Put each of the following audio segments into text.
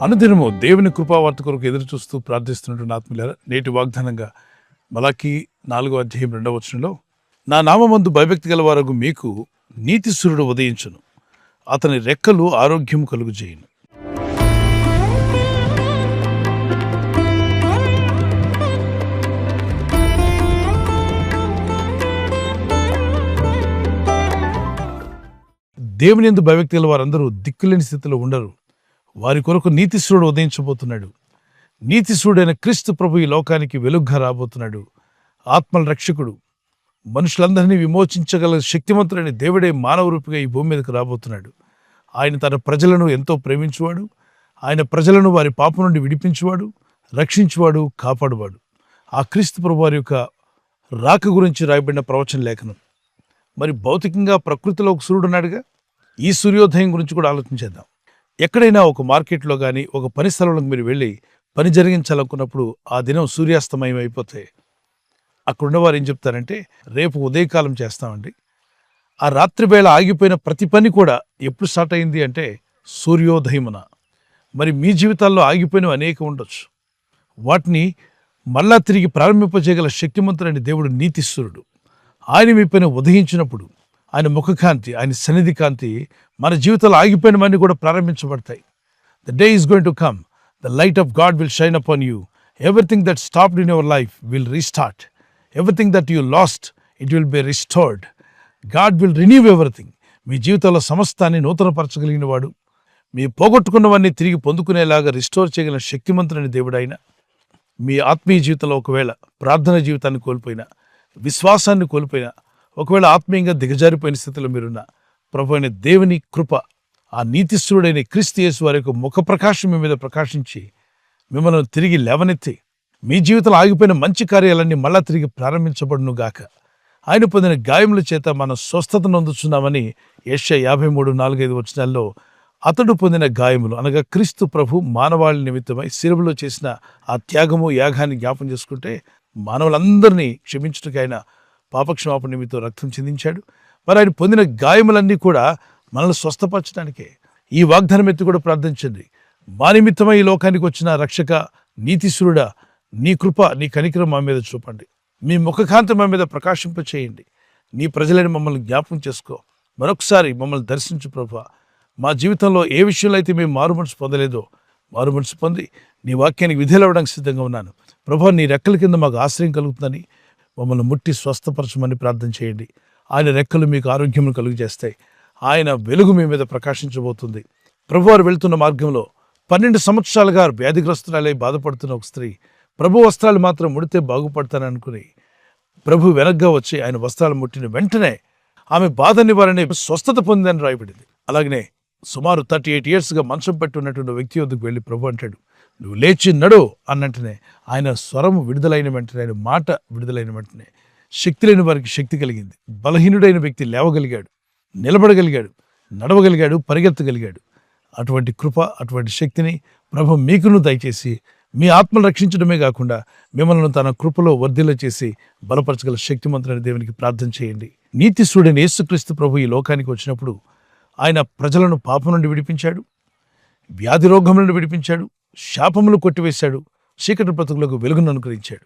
అనుదినము దేవుని కృపావార్త కొరకు ఎదురు చూస్తూ ప్రార్థిస్తున్నటువంటి ఆత్మీయులారా, నేటి వాగ్దానంగా మలాకీ 4:2 నా నామమందు భయభక్తి గల వారగు మీకు నీతి సూర్యుడు ఉదయించును, అతని రెక్కలు ఆరోగ్యం కలుగుజేయును. దేవుని యందు భయభక్తి గల వారందరూ దిక్కులేని స్థితిలో ఉండరు. వారి కొరకు నీతిశూరుడు ఉదయించబోతున్నాడు. నీతిశూరుడైన క్రీస్తు ప్రభు ఈ లోకానికి వెలుగ్గా రాబోతున్నాడు. ఆత్మల రక్షకుడు, మనుషులందరినీ విమోచించగల శక్తివంతుడైన దేవుడే మానవ రూపిగా ఈ భూమి మీదకి రాబోతున్నాడు. ఆయన తన ప్రజలను ఎంతో ప్రేమించువాడు. ఆయన ప్రజలను వారి పాపం నుండి విడిపించువాడు, రక్షించువాడు, కాపాడువాడు. ఆ క్రీస్తు ప్రభు వారి యొక్క రాక గురించి రాయబడిన ప్రవచన లేఖనం. మరి భౌతికంగా ప్రకృతిలో ఒక సూర్యుడు ఉన్నాడుగా, ఈ సూర్యోదయం గురించి కూడా ఆలోచించేద్దాం. ఎక్కడైనా ఒక మార్కెట్లో కానీ ఒక పని స్థలంలోకి మీరు వెళ్ళి పని జరిగించాలనుకున్నప్పుడు ఆ దినం సూర్యాస్తమయం అయిపోతే అక్కడున్న వారు ఏం చెప్తారంటే, రేపు ఉదయకాలం చేస్తామండి. ఆ రాత్రి వేళ ఆగిపోయిన ప్రతి పని కూడా ఎప్పుడు స్టార్ట్ అయింది అంటే సూర్యోదయమున. మరి మీ జీవితాల్లో ఆగిపోయినవి అనేక ఉండొచ్చు. వాటిని మళ్ళా తిరిగి ప్రారంభింపజేయగల శక్తిమంతుడైన దేవుడు నీతిశూరుడు. ఆయన మీ పైన ఉదయించినప్పుడు ఆయన ముఖకాంతి, ఆయన సన్నిధి కాంతి మన జీవితంలో ఆగిపోయినవన్నీ కూడా ప్రారంభించబడతాయి. The day is going to come. The light of God will shine upon you. Everything that stopped in your life will restart. Everything that you lost it will be restored. God will renew everything. మీ జీవితంలో సమస్తాన్ని నూతనపరచగలిగిన వాడు, మీ పోగొట్టుకున్నవన్నీ తిరిగి పొందుకునేలాగా restore చేయగలిగిన శక్తిమంతుడైన దేవుడు ఆయన. మీ ఆత్మీయ జీవితంలో ఒకవేళ ప్రార్థన జీవితాన్ని కోల్పోయినా, విశ్వాసాన్ని కోల్పోయినా, ఒకవేళ ఆత్మీయంగా దిగజారిపోయిన స్థితిలో మీరున్న ప్రభు అయిన దేవుని కృప, ఆ నీతిశూరుడైన క్రీస్తు యేసు వారి యొక్క ముఖ ప్రకాశం మీ మీద ప్రకాశించి మిమ్మల్ని తిరిగి లేవనెత్తి మీ జీవితంలో ఆగిపోయిన మంచి కార్యాలన్నీ మళ్ళా తిరిగి ప్రారంభించబడును గాక. ఆయన పొందిన గాయముల చేత మనం స్వస్థతను అందుచున్నామని యెషయా 53:4-5 అతడు పొందిన గాయములు అనగా క్రీస్తు ప్రభు మానవాళి నిమిత్తమై శిలువలో చేసిన ఆ త్యాగము, యాగాన్ని జ్ఞాపం చేసుకుంటే మానవులందరినీ క్షమించుటకు ఆయన పాపక్షమాపణ నిమిత్తం రక్తం చిందించాడు. మరి ఆయన పొందిన గాయములన్నీ కూడా మనల్ని స్వస్థపరచడానికే. ఈ వాగ్దానం ఎత్తి కూడా ప్రార్థించండి. మా నిమిత్తమై ఈ లోకానికి వచ్చిన రక్షక నీతిశూరుడా, నీ కృప, నీ కనికరం మా మీద చూపండి. మీ ముఖకాంతి మా మీద ప్రకాశింపచేయండి. నీ ప్రజలని మమ్మల్ని జ్ఞాపకం చేసుకో. మరొకసారి మమ్మల్ని దర్శించు ప్రభువా. మా జీవితంలో ఏ విషయంలో అయితే మేము మారుమనసు పొందలేదో మారుమనసు పొంది నీ వాక్యానికి విధేయులవడానికి సిద్ధంగా ఉన్నాను. ప్రభువా, నీ రెక్కల కింద మాకు ఆశ్రయం కలుగుతుందని మమ్మల్ని ముట్టి స్వస్థపరచమని ప్రార్థన చేయండి. ఆయన రెక్కలు మీకు ఆరోగ్యం కలుగు చేస్తాయి. ఆయన వెలుగు మీ మీద ప్రకాశించబోతుంది. ప్రభువారు వెళ్తున్న మార్గంలో 12 సంవత్సరాలుగా వ్యాధిగ్రస్తురాలై బాధపడుతున్న ఒక స్త్రీ ప్రభు వస్త్రాలు మాత్రం ముడితే బాగుపడతాననుకుని ప్రభు వెనక్గా వచ్చి ఆయన వస్త్రాలు ముట్టిన వెంటనే ఆమె బాధ నివారణ స్వస్థత పొందిందని రాయబడింది. అలాగనే సుమారు 38 yearsగా మంచం పెట్టి ఉన్నటువంటి వ్యక్తి వద్దకు వెళ్ళి ప్రభు అంటాడు, నువ్వు లేచి నడు అన్నట్టునే ఆయన స్వరము విడుదలైన వెంటనే, ఆయన మాట విడుదలైన వెంటనే శక్తి లేని వారికి శక్తి కలిగింది. బలహీనుడైన వ్యక్తి లేవగలిగాడు, నిలబడగలిగాడు, నడవగలిగాడు, పరిగెత్తగలిగాడు. అటువంటి కృప, అటువంటి శక్తిని ప్రభు మీకును దయచేసి మీ ఆత్మను రక్షించడమే కాకుండా మిమ్మల్ని తన కృపలో వర్ధిల్ల చేసి బలపరచగల శక్తిమంతుడైన దేవునికి ప్రార్థన చేయండి. నీతిశూరుడైన యేసుక్రీస్తు ప్రభు ఈ లోకానికి వచ్చినప్పుడు ఆయన ప్రజలను పాపం నుండి విడిపించాడు, వ్యాధి రోగం నుండి విడిపించాడు, శాపములు కొట్టివేశాడు, చీకటి బ్రతుకులకు వెలుగును అనుగ్రహించాడు.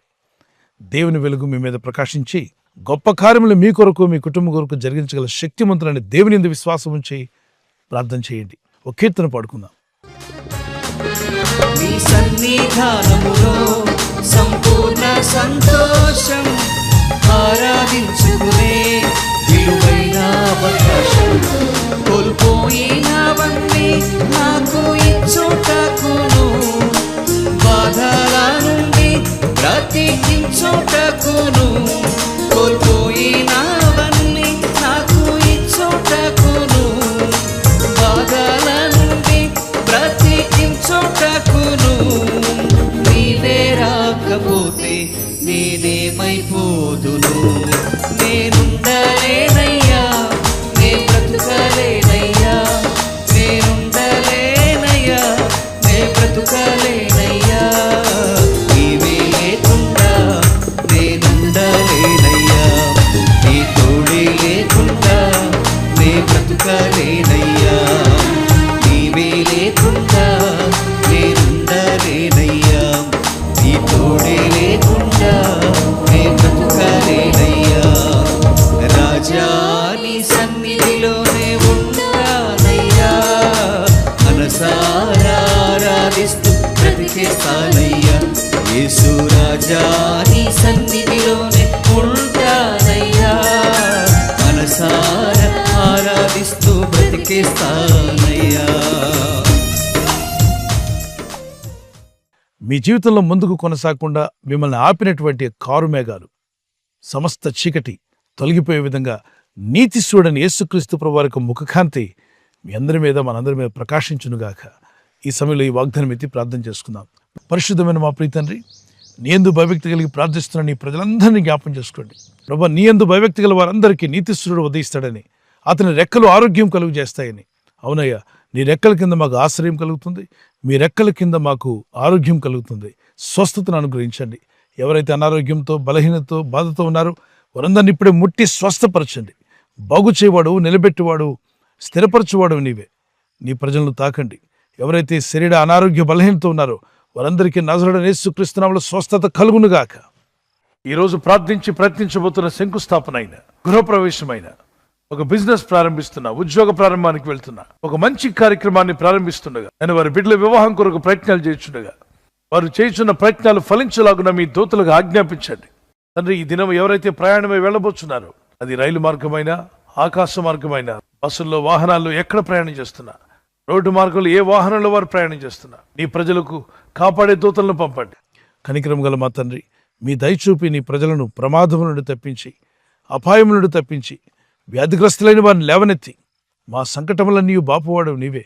దేవుని వెలుగు మీ మీద ప్రకాశించి గొప్ప కార్యములు మీ కొరకు, మీ కుటుంబం కొరకు జరిగించగల శక్తిమంతులైన దేవుని యందు విశ్వాసం ఉంచి ప్రార్థన చేయండి. ఒక కీర్తన పాడుకుందాం. నీ సన్నిధానములో సంపూర్ణ సంతోషం, ఆరాధించుకునే విలువైన అవకాశం, కోల్పోయినవన్నీ నాకు ఇచ్చుటకును, బాధల నుండి బ్రతికించుటకును, కోల్పోయినవన్నీ నాకు ఇచ్చుటకును, బాధల నుండి బ్రతికించుటకును, నీవే రాకపోతే నేనేమైపోదును, నేనుండలేనయ్యా, నే బ్రతుకలేనయ్యా, నేనుండలేనయ్యా, నే బ్రతుకలేనయ్యా, నీవే లేకుండా నేనుండలేనయ్యా, నీ తోడే లేకుండా నే బ్రతుకలేనయ్యా, నీవే లేకుండా నే సన్నిధిలోనే ఉంటానయ్యా. మనసారా ఆరాధిస్తూ బ్రతికేస్తానయ్యా. మీ జీవితంలో ముందుకు కొనసాగకుండా మిమ్మల్ని ఆపినటువంటి కారు మేఘాలు, సమస్త చీకటి తొలగిపోయే విధంగా నీతి సూడని యేసుక్రీస్తు ప్రభు వారి యొక్క ముఖకాంతి మీ అందరి మీద మనందరి మీద ప్రకాశించునుగాక. ఈ సమయంలో ఈ వాగ్దానం ఎత్తి ప్రార్థన చేసుకుందాం. పరిశుద్ధమైన మా ప్రియ తండ్రి, నీ యందు భయభక్తి కలిగి ప్రార్థిస్తున్న నీ ప్రజలందరినీ జ్ఞాపం చేసుకోండి. ప్రభు, నీ యందు భయభక్తి గల వారందరికీ నీతిశ్వరుడు ఉదయిస్తాడని, అతని రెక్కలు ఆరోగ్యం కలుగు చేస్తాయని. అవునయ్యా, నీ రెక్కల కింద మాకు ఆశ్రయం కలుగుతుంది, మీ రెక్కల కింద మాకు ఆరోగ్యం కలుగుతుంది. స్వస్థతను అనుగ్రహించండి. ఎవరైతే అనారోగ్యంతో, బలహీనతతో, బాధతో ఉన్నారో వారందరినీ ఇప్పుడే ముట్టి స్వస్థపరచండి. బాగు చేయవాడు, నిలబెట్టువాడు, స్థిరపరచువాడు నీవే. నీ ప్రజలను తాకండి. ఎవరైతే శరీర అనారోగ్య బలహీనతో ఉన్నారో వారందరికీ నజరేయుడైన యేసుక్రీస్తు నామములో స్వస్థత కలుగునుగాక. ఈరోజు ప్రార్థించి ప్రయత్నించబోతున్న శంకుస్థాపన అయిన, గృహప్రవేశమైన, ఒక బిజినెస్ ప్రారంభిస్తున్నా, ఉద్యోగ ప్రారంభానికి వెళ్తున్నా, ఒక మంచి కార్యక్రమాన్ని ప్రారంభిస్తుండగా, నేను వారి బిడ్డల వివాహం కొరకు ప్రయత్నాలు చేస్తుండగా వారు చేస్తున్న ప్రయత్నాలు ఫలించలాగున మీ దూతలకు ఆజ్ఞాపించండి. తండ్రి, ఈ దినం ఎవరైతే ప్రయాణమై వెళ్ళబోతున్నారో, అది రైలు మార్గమైనా, ఆకాశ మార్గమైన, బస్సుల్లో, వాహనాల్లో ఎక్కడ ప్రయాణం చేస్తున్నా, రోడ్డు మార్గంలో ఏ వాహనంలో వారు ప్రయాణం చేస్తున్నా, నీ ప్రజలకు కాపాడే దూతలను పంపండి. కనికరం గల మా తండ్రి, మీ దయచూపి నీ ప్రజలను ప్రమాదముల నుండి తప్పించి, అపాయముల నుండి తప్పించి, వ్యాధిగ్రస్తులైన వారిని లేవనెత్తి మా సంకటములన్నీ బాపువాడు నీవే.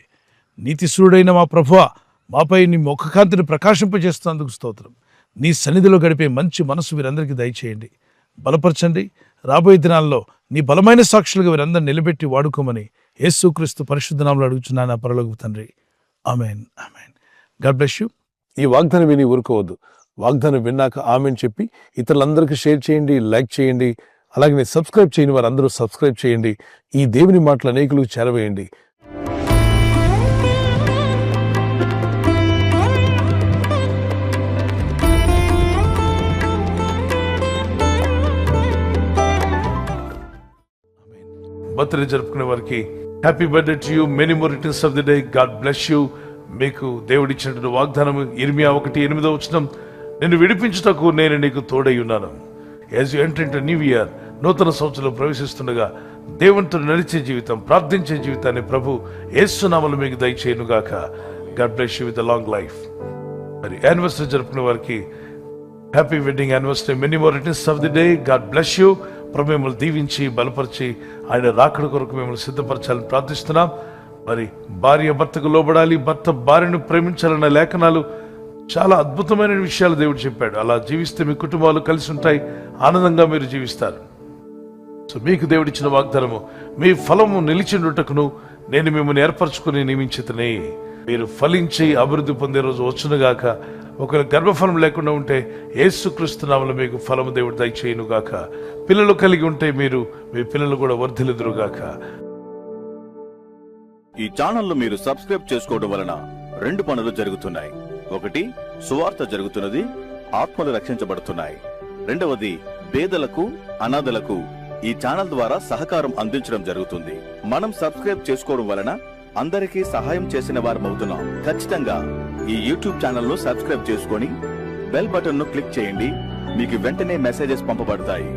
నీతిశూరుడైన మా ప్రభువా, మాపై నీ ముఖకాంతిని ప్రకాశింపజేస్తున్నందుకు స్తోత్రం. నీ సన్నిధిలో గడిపే మంచి మనసు వీరందరికీ దయచేయండి, బలపరచండి. రాబోయే దినాల్లో నీ బలమైన సాక్షులుగా వీరందరిని నిలబెట్టి వాడుకోమని యేసుక్రీస్తు పరిశుద్ధ నామములో అడుగుచున్నాను పరలోకపు తండ్రి. Amen, amen. God bless you. ఈ వాగ్దానం విని ఊరుకోవద్దు. వాగ్దానం విన్నాక ఆమెన్ చెప్పి ఇతరులందరికీ షేర్ చేయండి, లైక్ చేయండి. అలాగే సబ్స్క్రైబ్ చేయని వారందరూ సబ్స్క్రైబ్ చేయండి. ఈ దేవుని మాటలు అనేకులకు చేరవేయండి. బర్త్డే జరుపుకునే వారికి happy birthday to you, many more returns of the day. God bless you. మీకు దేవుడిచ్చినటువంటి వాగ్దానం ఇర్మియా 1:8 నిన్ను విడిపించుటకు నేను నీకు తోడై ఉన్నాను. As you enter into new year, నూతన సంవత్సరంలో ప్రవేశిస్తుండగా దేవునితో నడిచే జీవితం, ప్రార్థించే జీవితాన్ని ప్రభు యేసు నామములో మీకు దయచేయునుగాక. God bless you with long life. మరి యానివర్సరీ జరుపుకునే వారికి happy wedding anniversary, many more returns of the day. God bless you. ప్రభు మిమ్మల్ని దీవించి బలపరిచి ఆయన రాకడ కొరకు మిమ్మల్ని సిద్ధపరచాలని ప్రార్థిస్తున్నాం. మరి భార్య భర్తకు లోబడాలి, భర్త భార్యను ప్రేమించాలన్న లేఖనాలు చాలా అద్భుతమైన విషయాలు దేవుడు చెప్పాడు. అలా జీవిస్తే మీ కుటుంబాలు కలిసి ఉంటాయి, ఆనందంగా మీరు జీవిస్తారు. సో మీకు దేవుడిచ్చిన వాగ్దానము, మీ ఫలము నిలిచిండుటకును నేను మిమ్మల్ని ఏర్పరచుకుని నియమించితనే. మీరు ఫలించి అభివృద్ధి పొందే రోజు వచ్చునుగాక. ఒకవేళ గర్భఫలం లేకుండా ఉంటే యేసుక్రీస్తు నామములో మీకు ఫలము దేవుడు దయచేయునుగాక. పిల్లలు కలిగి ఉంటే మీరు, మీ పిల్లలు కూడా వర్ధిల్లుదురుగాక. ఈ ఛానల్ మీరు సబ్స్క్రైబ్ చేసుకోవడం వలన 2 పనులు జరుగుతున్నాయి. ఒకటి, సువార్త జరుగుతున్నది, ఆత్మలు రక్షించబడుతున్నాయి. రెండవది, పేదలకు, అనాథలకు ఈ ఛానల్ ద్వారా సహకారం అందించడం జరుగుతుంది. మనం సబ్స్క్రైబ్ చేసుకోవడం వలన అందరికీ సహాయం చేసిన వారమవుతున్నాం. ఖచ్చితంగా ఈ యూట్యూబ్ ఛానల్ ను సబ్స్క్రైబ్ చేసుకొని బెల్ బటన్ ను క్లిక్ చేయండి. మీకు వెంటనే మెసేజెస్ పంపబడతాయి.